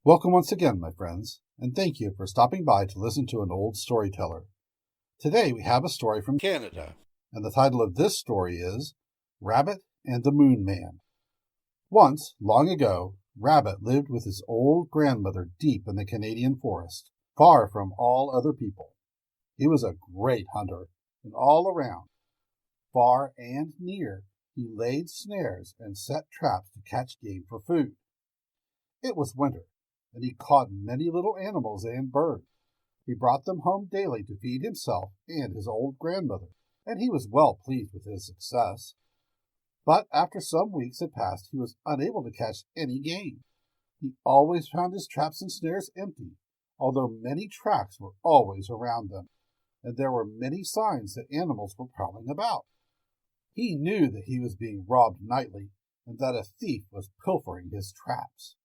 Welcome once again, my friends, and thank you for stopping by to listen to an old storyteller. Today we have a story from Canada, and the title of this story is Rabbit and the Moon Man. Once, long ago, Rabbit lived with his old grandmother deep in the Canadian forest, far from all other people. He was a great hunter, and all around, far and near, he laid snares and set traps to catch game for food. It was winter, and he caught many little animals and birds. He brought them home daily to feed himself and his old grandmother, and he was well pleased with his success. But after some weeks had passed, he was unable to catch any game. He always found his traps and snares empty, although many tracks were always around them, and there were many signs that animals were prowling about. He knew that he was being robbed nightly, and that a thief was pilfering his traps.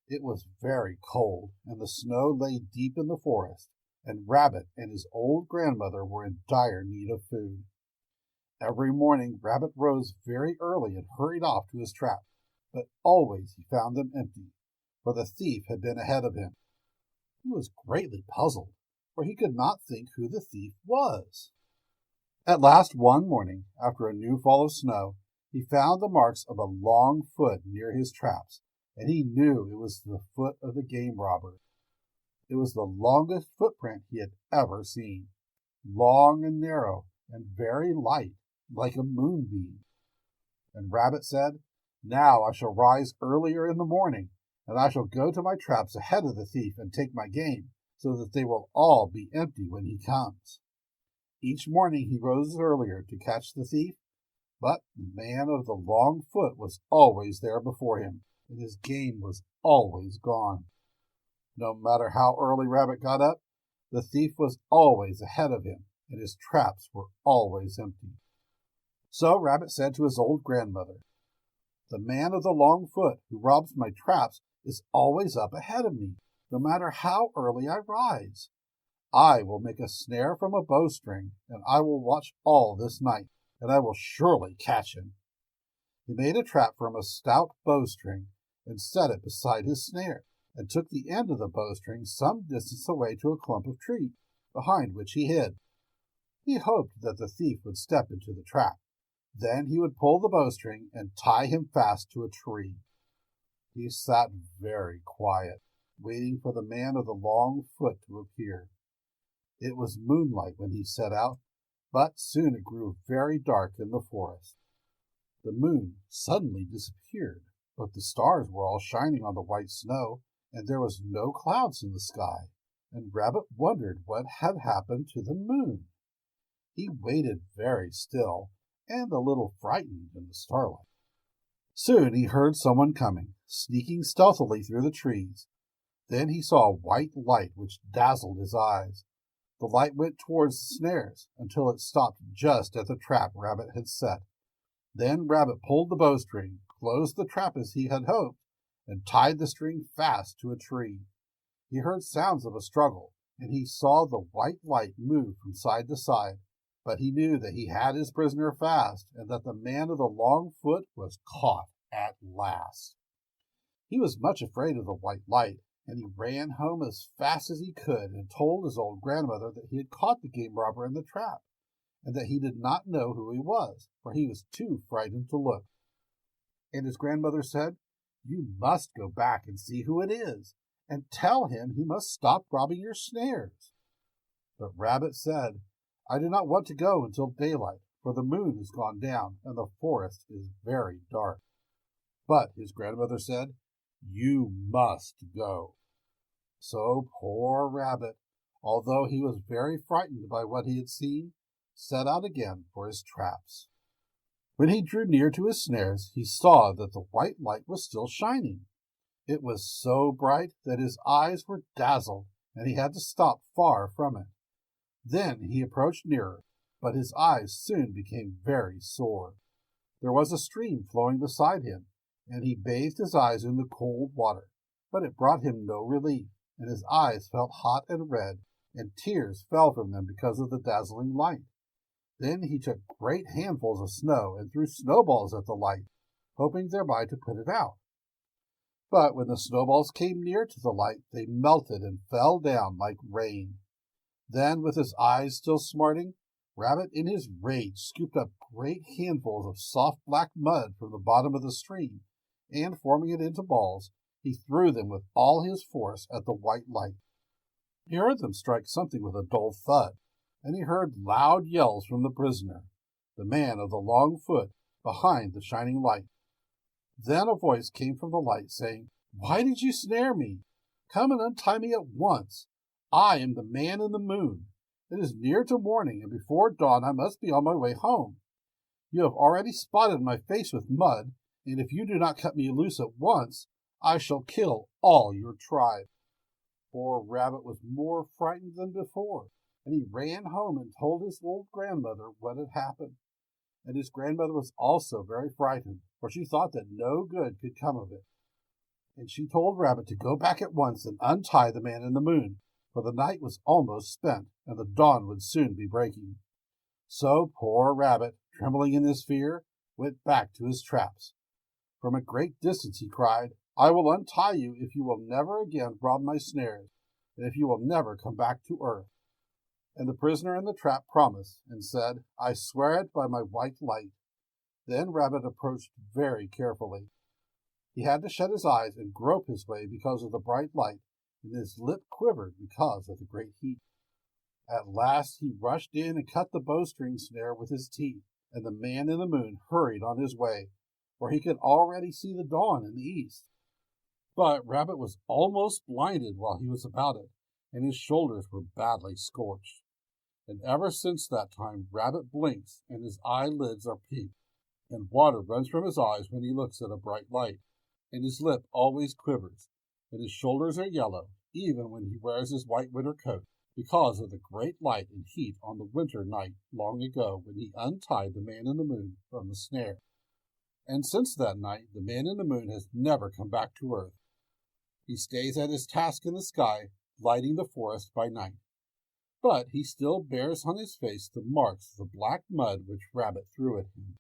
It was very cold, and the snow lay deep in the forest, and Rabbit and his old grandmother were in dire need of food. Every morning Rabbit rose very early and hurried off to his trap, but always he found them empty, for the thief had been ahead of him. He was greatly puzzled, for he could not think who the thief was. At last one morning, after a new fall of snow, he found the marks of a long foot near his traps, and he knew it was the foot of the game robber. It was the longest footprint he had ever seen, long and narrow and very light, like a moonbeam. And Rabbit said, "Now I shall rise earlier in the morning, and I shall go to my traps ahead of the thief and take my game, so that they will all be empty when he comes." Each morning he rose earlier to catch the thief, but the man of the long foot was always there before him, and his game was always gone. No matter how early Rabbit got up, the thief was always ahead of him, and his traps were always empty. So Rabbit said to his old grandmother, "The man of the long foot who robs my traps is always up ahead of me, no matter how early I rise. I will make a snare from a bowstring, and I will watch all this night, and I will surely catch him." He made a trap from a stout bowstring and set it beside his snare, and took the end of the bowstring some distance away to a clump of trees, behind which he hid. He hoped that the thief would step into the trap. Then he would pull the bowstring and tie him fast to a tree. He sat very quiet, waiting for the man of the long foot to appear. It was moonlight when he set out, but soon it grew very dark in the forest. The moon suddenly disappeared, but the stars were all shining on the white snow, and there was no clouds in the sky, and Rabbit wondered what had happened to the moon. He waited very still, and a little frightened in the starlight. Soon he heard someone coming, sneaking stealthily through the trees. Then he saw a white light which dazzled his eyes. The light went towards the snares until it stopped just at the trap Rabbit had set. Then Rabbit pulled the bowstring, closed the trap as he had hoped, and tied the string fast to a tree. He heard sounds of a struggle, and he saw the white light move from side to side, but he knew that he had his prisoner fast, and that the man of the long foot was caught at last. He was much afraid of the white light, and he ran home as fast as he could and told his old grandmother that he had caught the game robber in the trap, and that he did not know who he was, for he was too frightened to look. And his grandmother said, "You must go back and see who it is, and tell him he must stop robbing your snares." But Rabbit said, "I do not want to go until daylight, for the moon has gone down, and the forest is very dark." But his grandmother said, "You must go." So poor Rabbit, although he was very frightened by what he had seen, set out again for his traps. When he drew near to his snares, he saw that the white light was still shining. It was so bright that his eyes were dazzled, and he had to stop far from it. Then he approached nearer, but his eyes soon became very sore. There was a stream flowing beside him, and he bathed his eyes in the cold water, but it brought him no relief, and his eyes felt hot and red, and tears fell from them because of the dazzling light. Then he took great handfuls of snow and threw snowballs at the light, hoping thereby to put it out. But when the snowballs came near to the light, they melted and fell down like rain. Then, with his eyes still smarting, Rabbit in his rage scooped up great handfuls of soft black mud from the bottom of the stream, and forming it into balls, he threw them with all his force at the white light. He heard them strike something with a dull thud, and he heard loud yells from the prisoner, the man of the long foot, behind the shining light. Then a voice came from the light, saying, "Why did you snare me? Come and untie me at once. I am the man in the moon. It is near to morning, and before dawn I must be on my way home. You have already spotted my face with mud, and if you do not cut me loose at once, I shall kill all your tribe." Poor Rabbit was more frightened than before, and he ran home and told his old grandmother what had happened. And his grandmother was also very frightened, for she thought that no good could come of it. And she told Rabbit to go back at once and untie the man in the moon, for the night was almost spent, and the dawn would soon be breaking. So poor Rabbit, trembling in his fear, went back to his traps. From a great distance he cried, "I will untie you if you will never again rob my snares, and if you will never come back to earth." And the prisoner in the trap promised, and said, "I swear it by my white light." Then Rabbit approached very carefully. He had to shut his eyes and grope his way because of the bright light, and his lip quivered because of the great heat. At last he rushed in and cut the bowstring snare with his teeth, and the man in the moon hurried on his way, for he could already see the dawn in the east. But Rabbit was almost blinded while he was about it, and his shoulders were badly scorched. And ever since that time Rabbit blinks, and his eyelids are peaked, and water runs from his eyes when he looks at a bright light, and his lip always quivers, and his shoulders are yellow, even when he wears his white winter coat, because of the great light and heat on the winter night long ago when he untied the man in the moon from the snare. And since that night the man in the moon has never come back to earth. He stays at his task in the sky, lighting the forest by night. But he still bears on his face the marks of the black mud which Rabbit threw at him.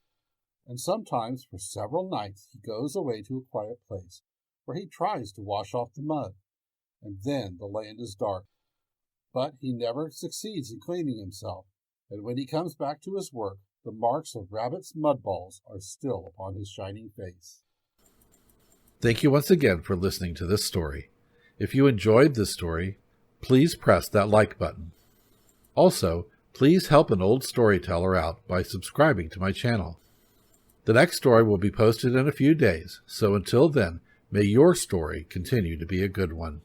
And sometimes for several nights he goes away to a quiet place, where he tries to wash off the mud, and then the land is dark. But he never succeeds in cleaning himself, and when he comes back to his work, the marks of Rabbit's mud balls are still upon his shining face. Thank you once again for listening to this story. If you enjoyed this story, please press that like button. Also, please help an old storyteller out by subscribing to my channel. The next story will be posted in a few days, so until then, may your story continue to be a good one.